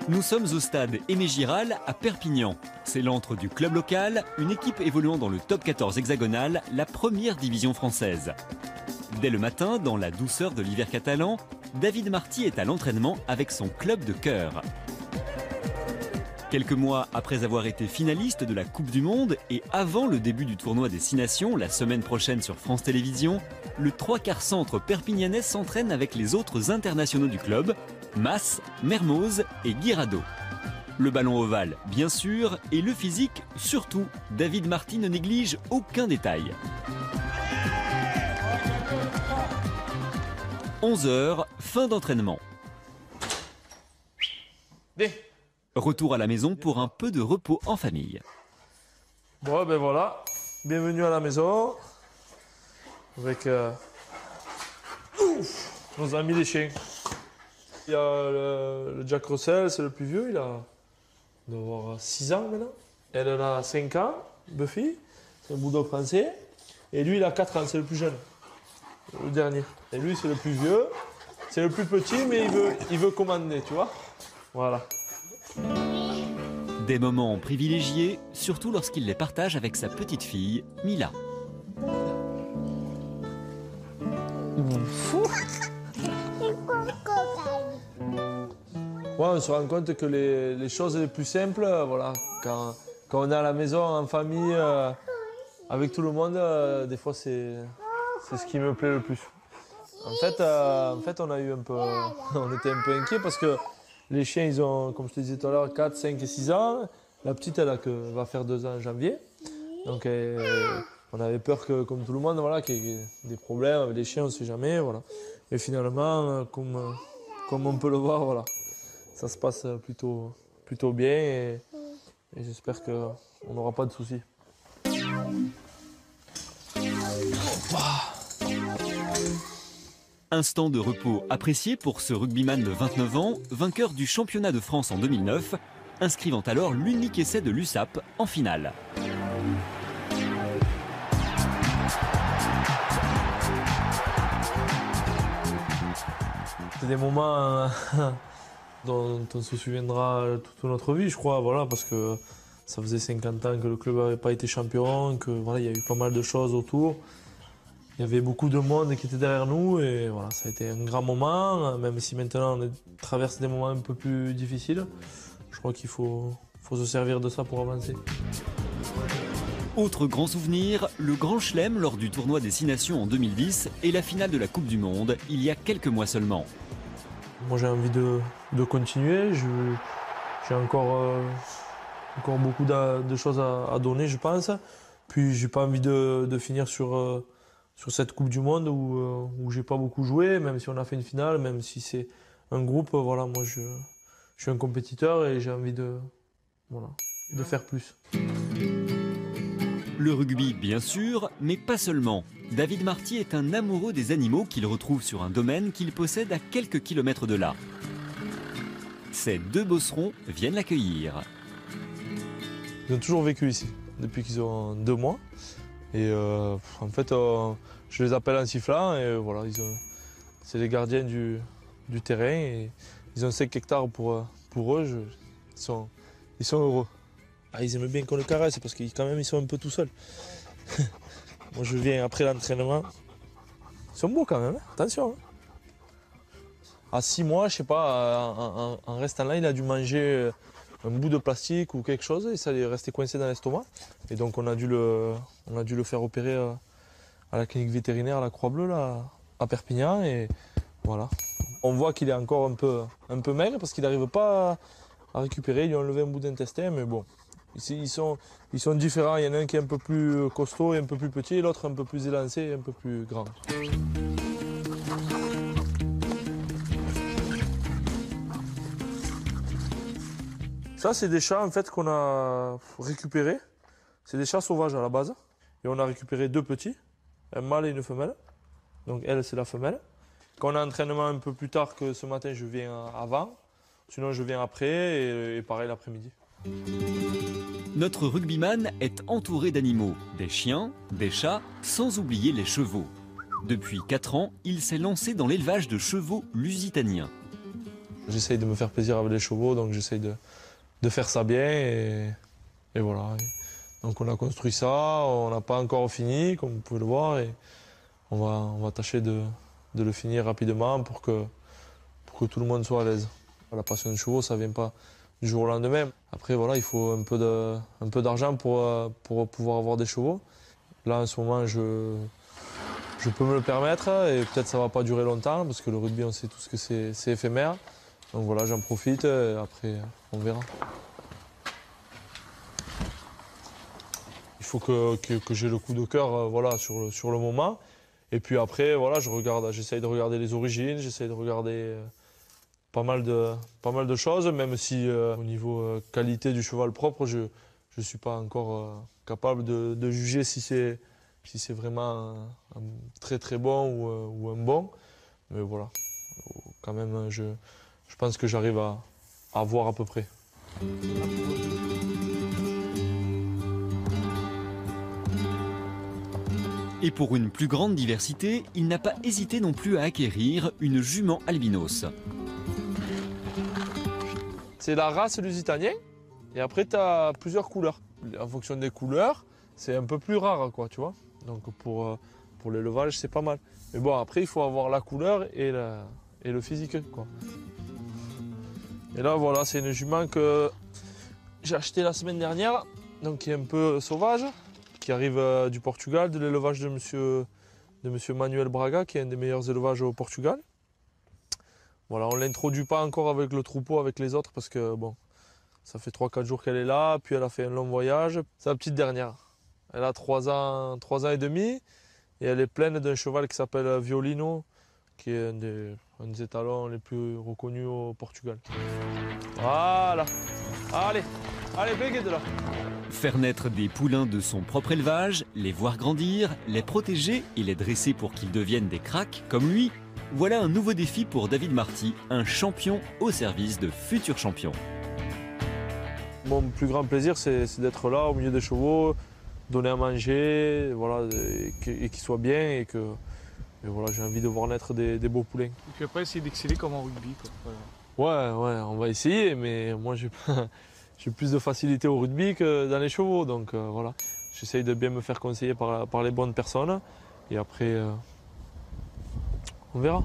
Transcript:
Nous sommes au stade Aimé Giral à Perpignan. C'est l'antre du club local, une équipe évoluant dans le top 14 hexagonal, la première division française. Dès le matin, dans la douceur de l'hiver catalan, David Marty est à l'entraînement avec son club de cœur. Quelques mois après avoir été finaliste de la Coupe du Monde et avant le début du tournoi des 6 nations, la semaine prochaine sur France Télévisions, le 3/4 centre perpignanais s'entraîne avec les autres internationaux du club, Mas, Mermoz et Guirado. Le ballon ovale, bien sûr, et le physique, surtout. David Marty ne néglige aucun détail. 11 h, fin d'entraînement. Retour à la maison pour un peu de repos en famille. Bon, ben voilà, bienvenue à la maison avec nos amis les chiens. Il y a le Jack Russell, c'est le plus vieux, il doit avoir 6 ans maintenant. Elle en a 5 ans, Buffy, c'est un bulldog français. Et lui, il a 4 ans, c'est le plus jeune, le dernier. Et lui, c'est le plus vieux, c'est le plus petit, mais il veut commander, tu vois. Voilà. Des moments privilégiés, surtout lorsqu'il les partage avec sa petite fille, Mila. Ouais, on se rend compte que les choses les plus simples, voilà, quand on est à la maison, en famille, avec tout le monde, des fois c'est ce qui me plaît le plus. En fait, on a eu on était un peu inquiets parce que les chiens, ils ont, comme je te disais tout à l'heure, 4, 5 et 6 ans. La petite, elle va faire 2 ans en janvier. Donc on avait peur que, comme tout le monde, voilà, qu'il y ait des problèmes avec les chiens, on ne sait jamais. Voilà. Et finalement, comme on peut le voir, voilà, ça se passe plutôt bien et j'espère qu'on n'aura pas de soucis. Instant de repos apprécié pour ce rugbyman de 29 ans, vainqueur du championnat de France en 2009, inscrivant alors l'unique essai de l'USAP en finale. C'est des moments dont on se souviendra toute notre vie, je crois, voilà, parce que ça faisait 50 ans que le club n'avait pas été champion, que voilà, il y a eu pas mal de choses autour. Il y avait beaucoup de monde qui était derrière nous et voilà, ça a été un grand moment, même si maintenant on traverse des moments un peu plus difficiles. Je crois qu'il faut se servir de ça pour avancer. Autre grand souvenir, le Grand Chelem lors du tournoi des 6 nations en 2010 et la finale de la Coupe du Monde il y a quelques mois seulement. Moi j'ai envie de continuer, j'ai encore beaucoup de choses à donner je pense. Puis j'ai pas envie de finir sur cette Coupe du Monde où j'ai pas beaucoup joué, même si on a fait une finale, même si c'est un groupe, voilà, moi je suis un compétiteur et j'ai envie de faire plus. Le rugby, bien sûr, mais pas seulement. David Marty est un amoureux des animaux qu'il retrouve sur un domaine qu'il possède à quelques kilomètres de là. Ces 2 bosserons viennent l'accueillir. Ils ont toujours vécu ici, depuis qu'ils ont 2 mois. Et en fait, je les appelle en sifflant et voilà, c'est les gardiens du terrain et ils ont 5 hectares pour eux, ils sont heureux. Ah, ils aiment bien qu'on le caresse parce qu'ils quand même ils sont un peu tout seuls. Moi je viens après l'entraînement. Ils sont beaux quand même, hein, attention. Hein. À 6 mois, je sais pas, en restant là, il a dû manger un bout de plastique ou quelque chose et ça est resté coincé dans l'estomac. Et donc on a dû le faire opérer à la clinique vétérinaire à la Croix-Bleue là, à Perpignan et voilà. On voit qu'il est encore un peu maigre parce qu'il n'arrive pas à récupérer. Ils lui ont enlevé un bout d'intestin, mais bon. Ici, ils sont différents. Il y en a un qui est un peu plus costaud et un peu plus petit, et l'autre un peu plus élancé et un peu plus grand. Ça, c'est des chats en fait qu'on a récupérés. C'est des chats sauvages à la base. Et on a récupéré 2 petits, un mâle et une femelle. Donc elle, c'est la femelle. Quand on a entraînement un peu plus tard que ce matin, je viens avant. Sinon, je viens après et pareil l'après-midi. Notre rugbyman est entouré d'animaux, des chiens, des chats, sans oublier les chevaux. Depuis 4 ans, il s'est lancé dans l'élevage de chevaux lusitaniens. J'essaye de me faire plaisir avec les chevaux, donc j'essaye de faire ça bien et voilà. Donc on a construit ça, on n'a pas encore fini, comme vous pouvez le voir, et on va tâcher de le finir rapidement pour que tout le monde soit à l'aise. La passion des chevaux, ça ne vient pas du jour au lendemain. Après, voilà, il faut un peu d'argent pour pouvoir avoir des chevaux. Là, en ce moment, je peux me le permettre et peut-être ça ne va pas durer longtemps parce que le rugby, on sait tous que c'est éphémère. Donc voilà, j'en profite et après, on verra. Il faut que j'ai le coup de cœur voilà, sur le moment. Et puis après, voilà, j'essaye de regarder les origines, j'essaye de regarder pas mal de choses, même si au niveau qualité du cheval propre, je ne suis pas encore capable de juger si c'est vraiment un très très bon ou un bon. Mais voilà, quand même, je pense que j'arrive à voir à peu près. Et pour une plus grande diversité, il n'a pas hésité non plus à acquérir une jument albinos. C'est la race lusitanien et après tu as plusieurs couleurs. En fonction des couleurs, c'est un peu plus rare, quoi, tu vois. Donc pour l'élevage, c'est pas mal. Mais bon, après, il faut avoir la couleur et le physique, quoi. Et là, voilà, c'est une jument que j'ai achetée la semaine dernière, donc qui est un peu sauvage, qui arrive du Portugal, de l'élevage de monsieur Manuel Braga, qui est un des meilleurs élevages au Portugal. Voilà, on ne l'introduit pas encore avec le troupeau, avec les autres, parce que bon, ça fait 3-4 jours qu'elle est là, puis elle a fait un long voyage. C'est la petite dernière. Elle a 3 ans et demi, et elle est pleine d'un cheval qui s'appelle Violino, qui est un des étalons les plus reconnus au Portugal. Voilà. Allez, béguez de là. Faire naître des poulains de son propre élevage, les voir grandir, les protéger et les dresser pour qu'ils deviennent des cracks comme lui, voilà un nouveau défi pour David Marty, un champion au service de futurs champions. Mon plus grand plaisir, c'est d'être là au milieu des chevaux, donner à manger, voilà, et qu'ils soient bien et que voilà, j'ai envie de voir naître des beaux poulains. Et puis après, essayer d'exceller comme en rugby, quoi. Voilà. Ouais, on va essayer, mais moi j'ai plus de facilité au rugby que dans les chevaux, donc voilà. J'essaye de bien me faire conseiller par les bonnes personnes et après, on verra.